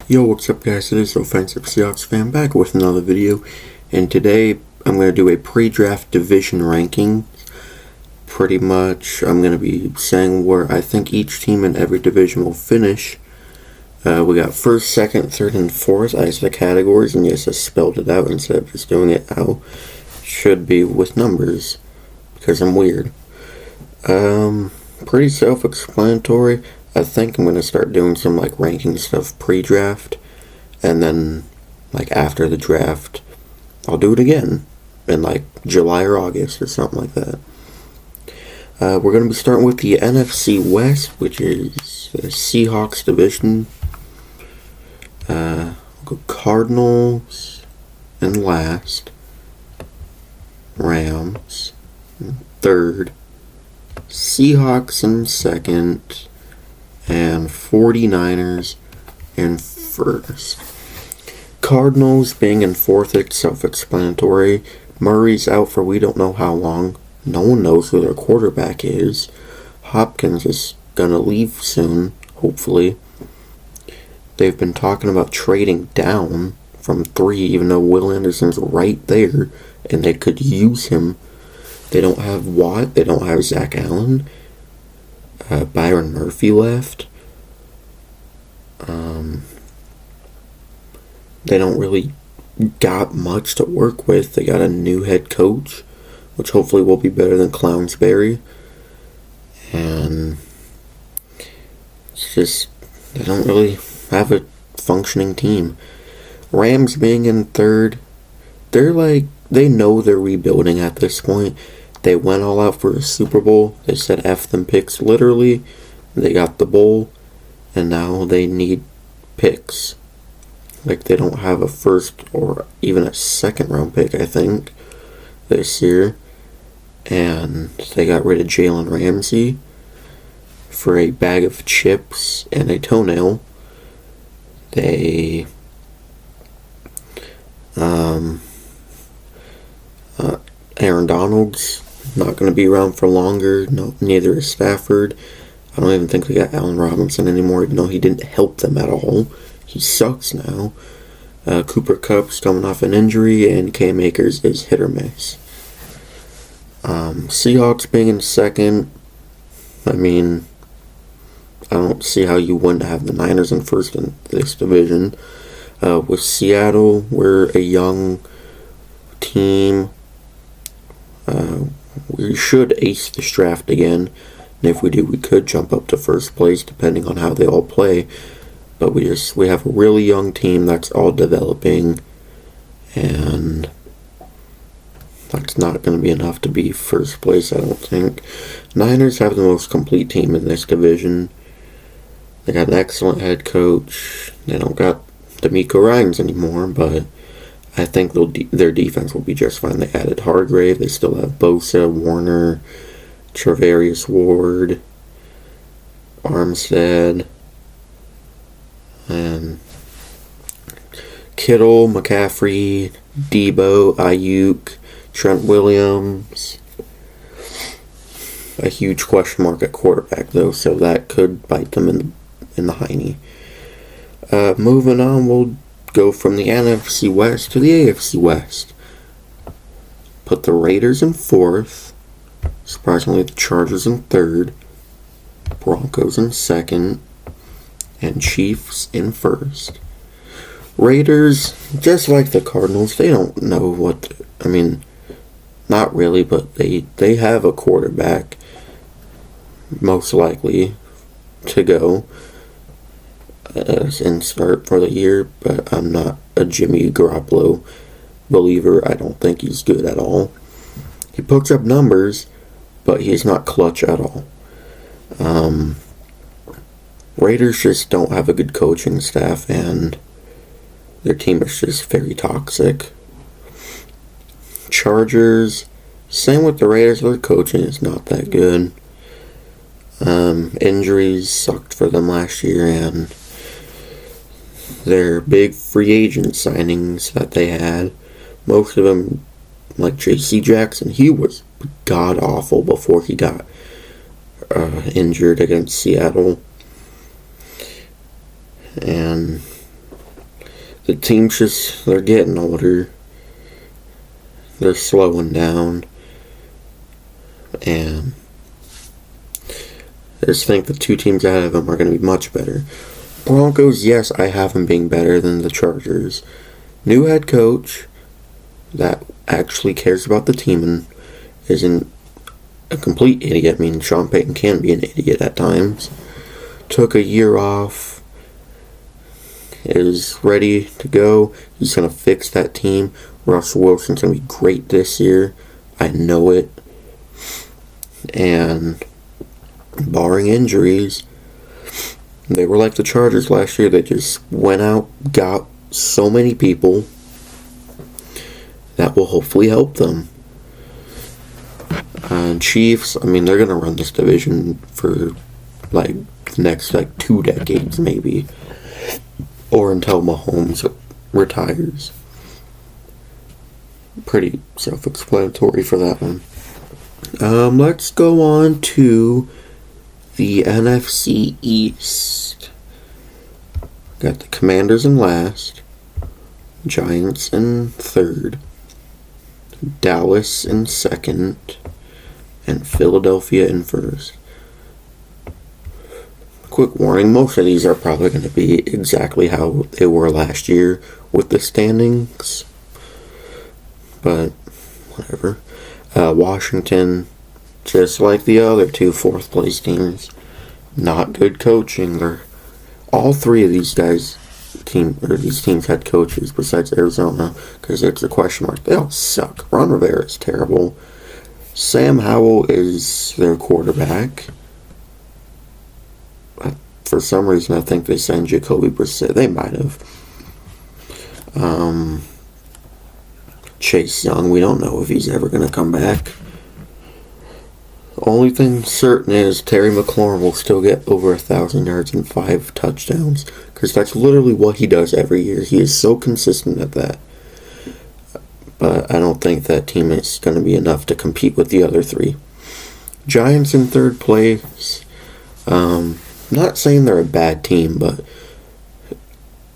Yo, what's up guys, it is Offensive Seahawks fan back with another video, and today I'm going to do a pre-draft division ranking. Pretty much, I'm going to be saying where I think each team in every division will finish. We got first, second, third, and fourth as the categories, and yes, I spelled it out instead of just doing it how it should be with numbers, because I'm weird. Pretty self-explanatory. I think I'm going to start doing some ranking stuff pre-draft, and then after the draft I'll do it again in July or August or something like that. We're going to be starting with the NFC West, which is the Seahawks division. We'll go Cardinals in last, Rams in third, Seahawks in second, and 49ers in first. Cardinals being in fourth, it's self-explanatory. Murray's out for we don't know how long. No one knows who their quarterback is. Hopkins is gonna leave soon, hopefully. They've been talking about trading down from 3, even though Will Anderson's right there, and they could use him. They don't have Watt, they don't have Zach Allen. Byron Murphy left. They don't really got much to work with. They got a new head coach, which hopefully will be better than Clownsberry. And it's just, they don't really have a functioning team. Rams being in third, they know they're rebuilding at this point. They went all out for a Super Bowl. They said F them picks literally. They got the bowl. And now they need picks. They don't have a first or even a second round pick, I think, this year. And they got rid of Jalen Ramsey for a bag of chips and a toenail. They Aaron Donald's not going to be around for longer. No, neither is Stafford. I don't even think they got Allen Robinson anymore, even though he didn't help them at all. He sucks now. Cooper Kupp's coming off an injury, and Cam Akers is hit or miss. Seahawks being in second, I don't see how you wouldn't have the Niners in first in this division. With Seattle, we're a young team. We should ace this draft again, and if we do, we could jump up to first place depending on how they all play. But we have a really young team that's all developing, and that's not going to be enough to be first place, I don't think. Niners have the most complete team in this division. They got an excellent head coach. They don't got DeMeco Ryans anymore, but I think their defense will be just fine. They added Hargrave. They still have Bosa, Warner, Travarius Ward, Armstead, and Kittle, McCaffrey, Debo, Ayuk, Trent Williams. A huge question mark at quarterback, though, so that could bite them in the hiney. Moving on, we'll go from the NFC West to the AFC West. Put the Raiders in fourth. Surprisingly, the Chargers in third. Broncos in second. And Chiefs in first. Raiders, just like the Cardinals, they don't know what... not really, but they have a quarterback, most likely, to go and start for the year, but I'm not a Jimmy Garoppolo believer. I don't think he's good at all. He puts up numbers, but he's not clutch at all. Raiders just don't have a good coaching staff, and their team is just very toxic. Chargers, same with the Raiders, their coaching is not that good. Injuries sucked for them last year, and their big free agent signings that they had, most of them, like J.C. Jackson, he was god awful before he got injured against Seattle. And the team's they're getting older. They're slowing down. And I just think the two teams ahead of them are going to be much better. Broncos, yes, I have them being better than the Chargers. New head coach that actually cares about the team and isn't a complete idiot. I mean, Sean Payton can be an idiot at times. Took a year off. Is ready to go. He's going to fix that team. Russell Wilson's going to be great this year. I know it. And barring injuries, they were like the Chargers last year. They just went out, got so many people that will hopefully help them. And Chiefs, I mean, they're going to run this division for like the next 2 decades maybe. Or until Mahomes retires. Pretty self-explanatory for that one. Let's go on to the NFC East. Got the Commanders in last, Giants in third, Dallas in second, and Philadelphia in first. Quick warning, most of these are probably going to be exactly how they were last year with the standings. But, whatever. Washington, just like the other two fourth place teams, not good coaching. All three of these these teams had coaches besides Arizona, because it's a question mark. They all suck. Ron Rivera is terrible. Sam Howell is their quarterback. For some reason, I think they signed Jacoby Brissett. They might have. Chase Young, we don't know if he's ever going to come back. Only thing certain is Terry McLaurin will still get over 1,000 yards and 5 touchdowns, because that's literally what he does every year. He is so consistent at that. But I don't think that team is going to be enough to compete with the other three. Giants in third place. Not saying they're a bad team, but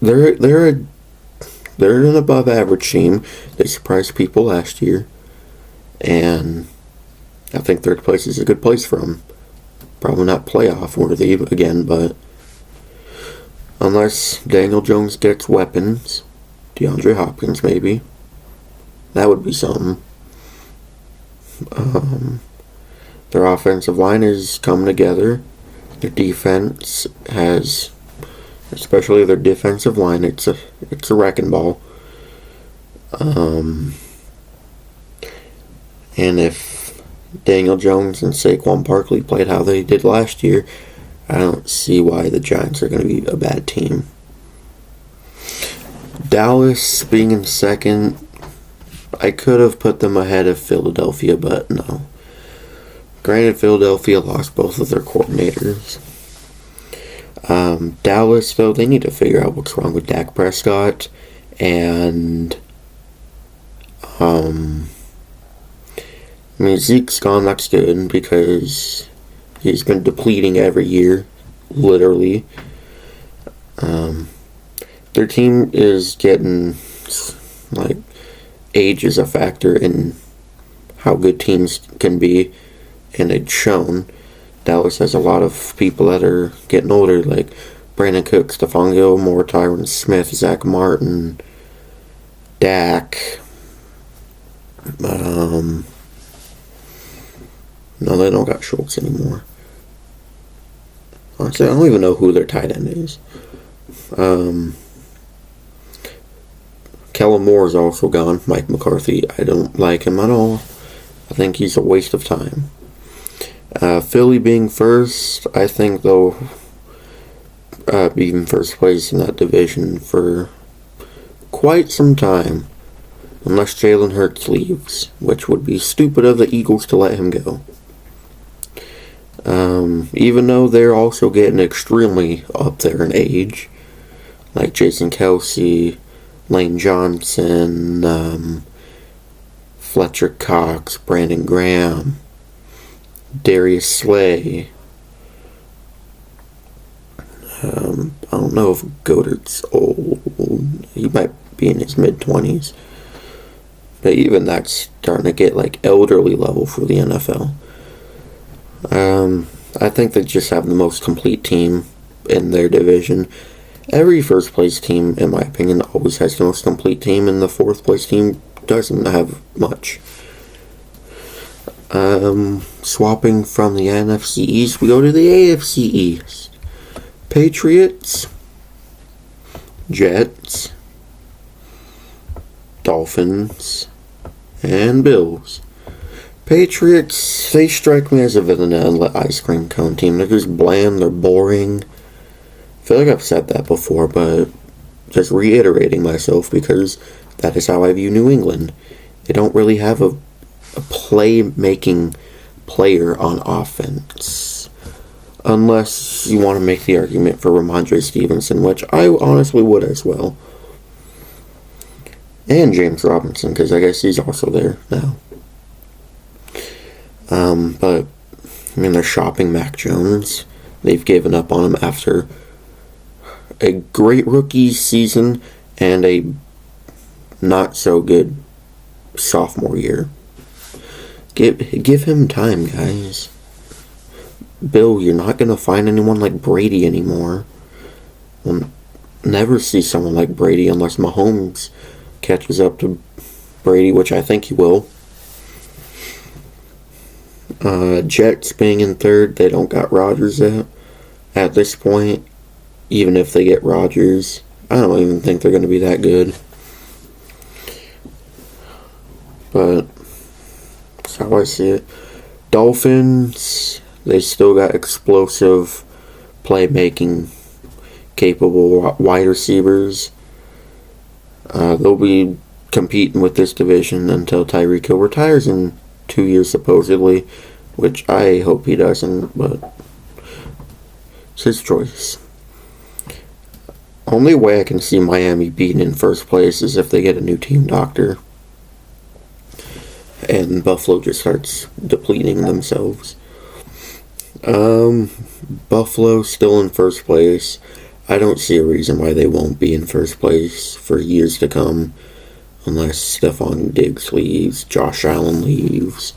they're an above average team. They surprised people last year, and I think third place is a good place for them. Probably not playoff worthy again, but unless Daniel Jones gets weapons, DeAndre Hopkins maybe, that would be something. Their offensive line is coming together. Their defense has, especially their defensive line, it's a wrecking ball. And if Daniel Jones and Saquon Barkley played how they did last year, I don't see why the Giants are going to be a bad team. Dallas being in second, I could have put them ahead of Philadelphia, but no. Granted, Philadelphia lost both of their coordinators. Dallas, though, they need to figure out what's wrong with Dak Prescott. And, Zeke's gone, that's good, because he's been depleting every year, literally. Their team is getting, age is a factor in how good teams can be. And it's shown. Dallas has a lot of people that are getting older, like Brandon Cook, Stephon Gilmore, Tyron Smith, Zach Martin, Dak. No, they don't got Schultz anymore. Honestly, I don't even know who their tight end is. Kellen Moore is also gone. Mike McCarthy, I don't like him at all. I think he's a waste of time. Philly being first, I think they'll be in first place in that division for quite some time. Unless Jalen Hurts leaves, which would be stupid of the Eagles to let him go. Even though they're also getting extremely up there in age. Like Jason Kelce, Lane Johnson, Fletcher Cox, Brandon Graham, Darius Slay. I don't know if Goddard's old. He might be in his mid-20s. But even that's starting to get like elderly level for the NFL. I think they just have the most complete team in their division. Every first place team, in my opinion, always has the most complete team, and the fourth place team doesn't have much. Swapping from the NFC East, we go to the AFC East. Patriots, Jets, Dolphins, and Bills. Patriots, they strike me as a vanilla ice cream cone team. They're just bland, they're boring. I feel like I've said that before, but just reiterating myself because that is how I view New England. They don't really have a play-making player on offense. Unless you want to make the argument for Ramondre Stevenson, which I honestly would as well. And James Robinson, because I guess he's also there now. But, I mean, they're shopping Mac Jones. They've given up on him after a great rookie season and a not-so-good sophomore year. Give him time, guys. Bill, you're not going to find anyone like Brady anymore. We'll never see someone like Brady unless Mahomes catches up to Brady, which I think he will. Jets being in third, they don't got Rodgers yet. At this point, even if they get Rodgers, I don't even think they're going to be that good. But that's how I see it. Dolphins, they still got explosive playmaking capable wide receivers. They'll be competing with this division until Tyreek Hill retires in 2 years supposedly, which I hope he doesn't, but it's his choice. Only way I can see Miami being in first place is if they get a new team doctor and Buffalo just starts depleting themselves. Buffalo still in first place. I don't see a reason why they won't be in first place for years to come unless Stephon Diggs leaves, Josh Allen leaves,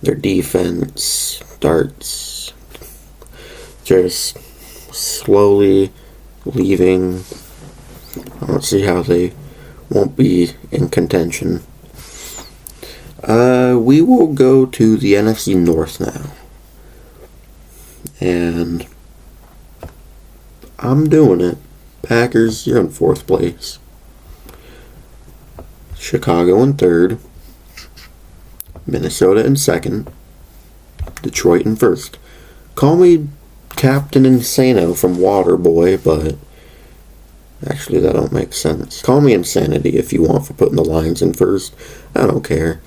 their defense starts just slowly leaving. I don't see how they won't be in contention. We will go to the NFC North now. And I'm doing it. Packers, you're in fourth place. Chicago in third. Minnesota in second. Detroit in first. Call me Captain Insano from Waterboy, but actually that don't make sense. Call me Insanity if you want for putting the Lions in first. I don't care.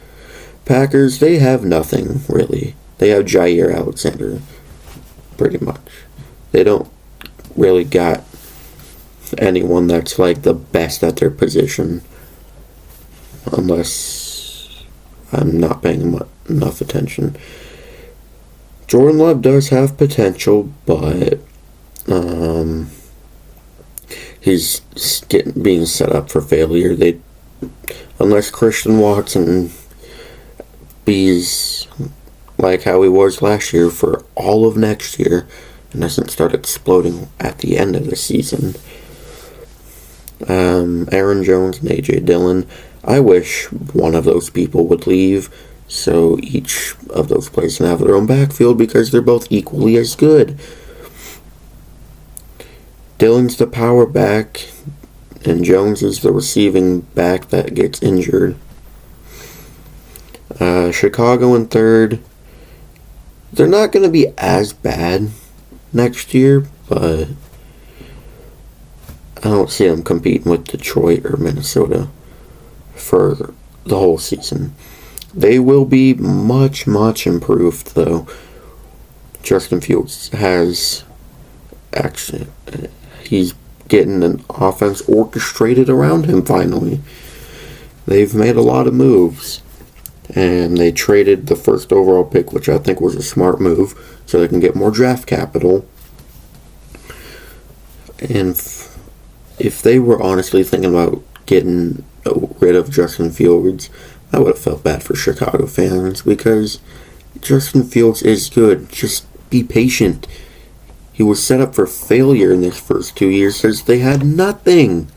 Packers, they have nothing, really. They have Jair Alexander, pretty much. They don't really got anyone that's like the best at their position, unless I'm not paying enough attention. Jordan Love does have potential, but he's being set up for failure. Unless Christian Watson be's like how he was last year for all of next year and doesn't start exploding at the end of the season. Aaron Jones and A.J. Dillon, I wish one of those people would leave so each of those players can have their own backfield because they're both equally as good. Dillon's the power back and Jones is the receiving back that gets injured. Chicago in third. They're not going to be as bad next year, but I don't see them competing with Detroit or Minnesota for the whole season. They will be much, much improved, though. Justin Fields has actually, he's getting an offense orchestrated around him finally. They've made a lot of moves. And they traded the first overall pick, which I think was a smart move, so they can get more draft capital. And if they were honestly thinking about getting rid of Justin Fields, I would have felt bad for Chicago fans, because Justin Fields is good. Just be patient. He was set up for failure in his first 2 years because they had nothing.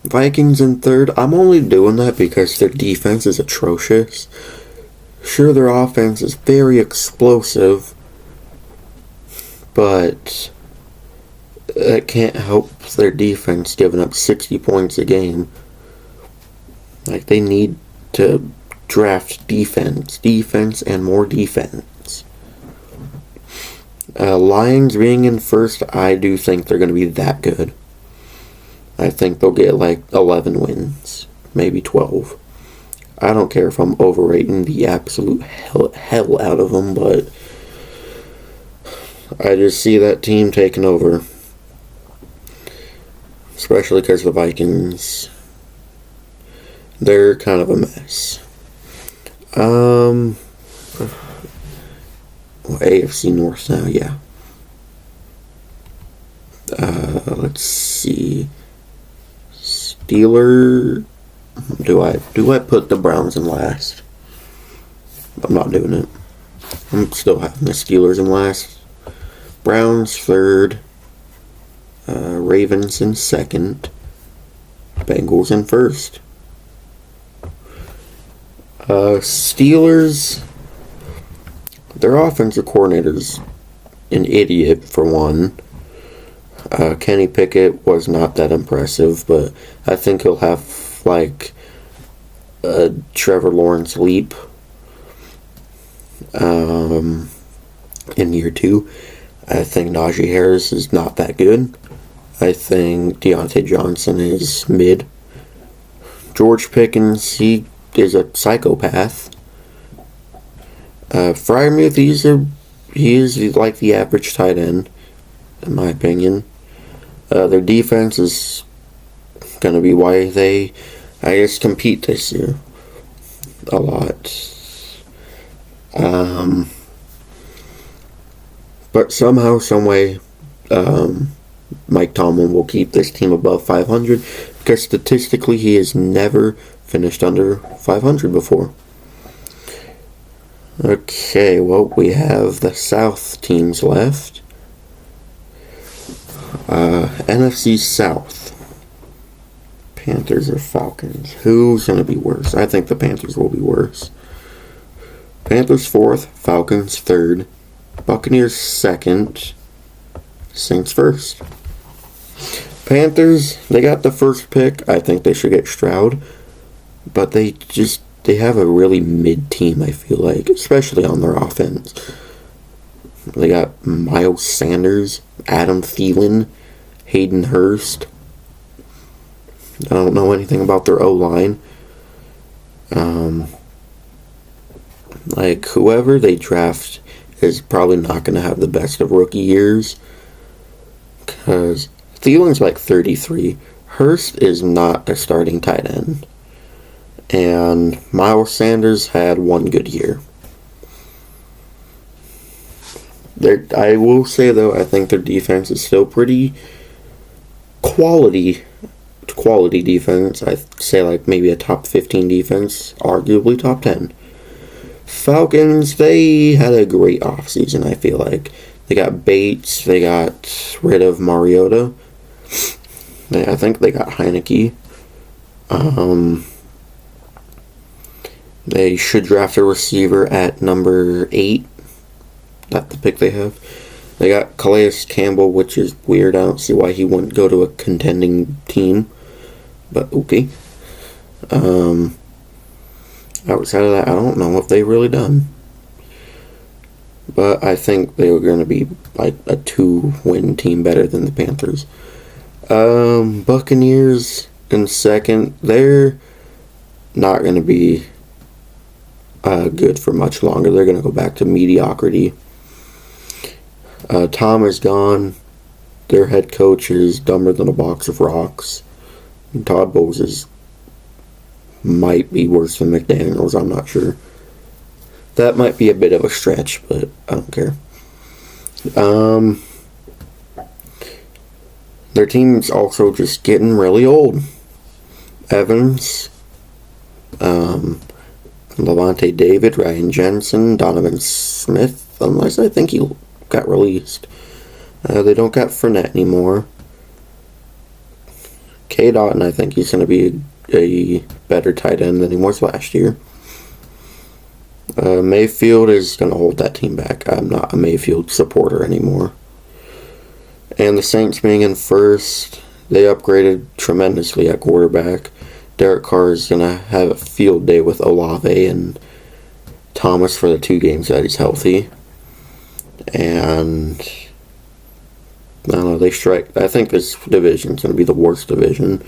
Vikings in third. I'm only doing that because their defense is atrocious. Sure, their offense is very explosive, but that can't help their defense giving up 60 points a game. Like, they need to draft defense, and more defense. Lions being in first, I do think they're going to be that good. I think they'll get like 11 wins, maybe 12. I don't care if I'm overrating the absolute hell out of them, but I just see that team taking over. Especially because the Vikings, they're kind of a mess. AFC North now, yeah. Let's see. Steelers. Do I put the Browns in last? I'm not doing it. I'm still having the Steelers in last. Browns third. Ravens in second. Bengals in first. Steelers. Their offensive coordinator's an idiot, for one. Kenny Pickett was not that impressive, but I think he'll have like a Trevor Lawrence leap in year 2. I think Najee Harris is not that good. I think Deontay Johnson is mid. George Pickens, he is a psychopath. Freiermuth, he is like the average tight end, in my opinion. Their defense is going to be why they, I guess, compete this year a lot. But somehow, someway, Mike Tomlin will keep this team above 500, because statistically he has never finished under 500 before. Okay, well, we have the South teams left. NFC South. Panthers or Falcons? Who's going to be worse? I think the Panthers will be worse. Panthers 4th, Falcons 3rd, Buccaneers 2nd, Saints 1st. Panthers, they got the first pick. I think they should get Stroud. But they have a really mid team, I feel like, especially on their offense. They got Miles Sanders, Adam Thielen, Hayden Hurst. I don't know anything about their O-line. Like, whoever they draft is probably not going to have the best of rookie years. Because Thielen's like 33. Hurst is not a starting tight end. And Miles Sanders had one good year. I will say, though, I think their defense is still pretty quality defense. I'd say like maybe a top 15 defense, arguably top 10. Falcons, they had a great offseason, I feel like. They got Bates, they got rid of Mariota. I think they got Heineke. They should draft a receiver at number 8. That's the pick they have. They got Calais Campbell, which is weird. I don't see why he wouldn't go to a contending team. But okay. Outside of that, I don't know what they've really done. But I think they were going to be like a 2-win team better than the Panthers. Buccaneers in second. They're not going to be good for much longer. They're going to go back to mediocrity. Tom is gone. Their head coach is dumber than a box of rocks. And Todd Bowles is might be worse than McDaniels. I'm not sure. That might be a bit of a stretch, but I don't care. Their team's also just getting really old. Evans, Levante David, Ryan Jensen, Donovan Smith, unless I think he got released. They don't got Fournette anymore. K. Dotton, I think he's going to be a better tight end than he was last year. Mayfield is going to hold that team back. I'm not a Mayfield supporter anymore. And the Saints being in first, they upgraded tremendously at quarterback. Derek Carr is going to have a field day with Olave and Thomas for the 2 games that he's healthy. And I don't know, they strike. I think this division is going to be the worst division,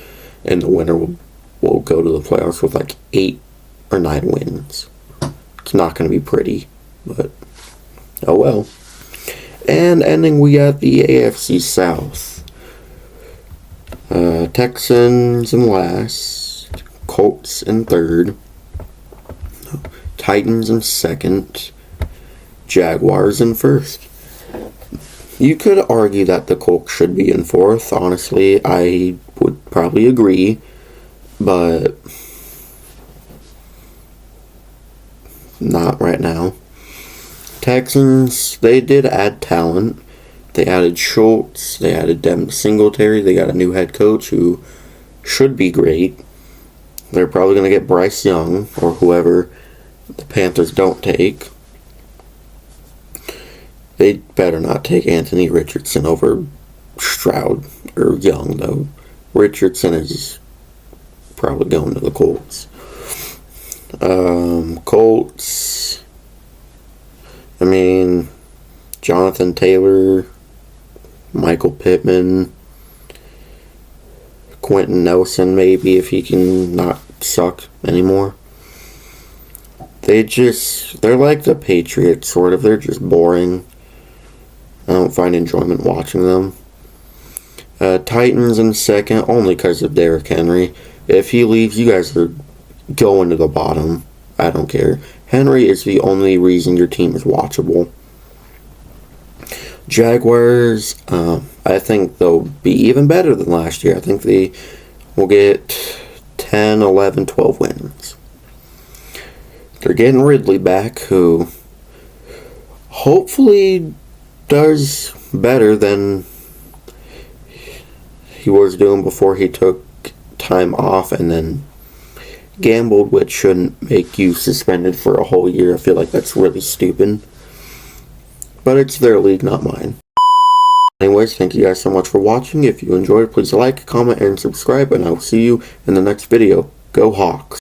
and the winner will go to the playoffs with like 8 or 9 wins. It's not going to be pretty, but oh well. And ending, we got the AFC South. Texans in last, Colts in third, Titans in second, Jaguars in first. You could argue that the Colts should be in fourth. Honestly, I would probably agree, but not right now. Texans, they did add talent. They added Schultz. They added Devin Singletary. They got a new head coach who should be great. They're probably going to get Bryce Young or whoever the Panthers don't take. They better not take Anthony Richardson over Stroud or Young, though. Richardson is probably going to the Colts. Colts, I mean, Jonathan Taylor, Michael Pittman, Quentin Nelson, maybe, if he can not suck anymore. They're like the Patriots, sort of. They're just boring. I don't find enjoyment watching them. Titans in second, only because of Derrick Henry. If he leaves, you guys are going to the bottom. I don't care. Henry is the only reason your team is watchable. Jaguars, I think they'll be even better than last year. I think they will get 10, 11, 12 wins. They're getting Ridley back, who hopefully does better than he was doing before he took time off and then gambled, which shouldn't make you suspended for a whole year. I feel like that's really stupid. But it's their league, not mine. Anyways, thank you guys so much for watching. If you enjoyed, please like, comment, and subscribe, and I will see you in the next video. Go Hawks!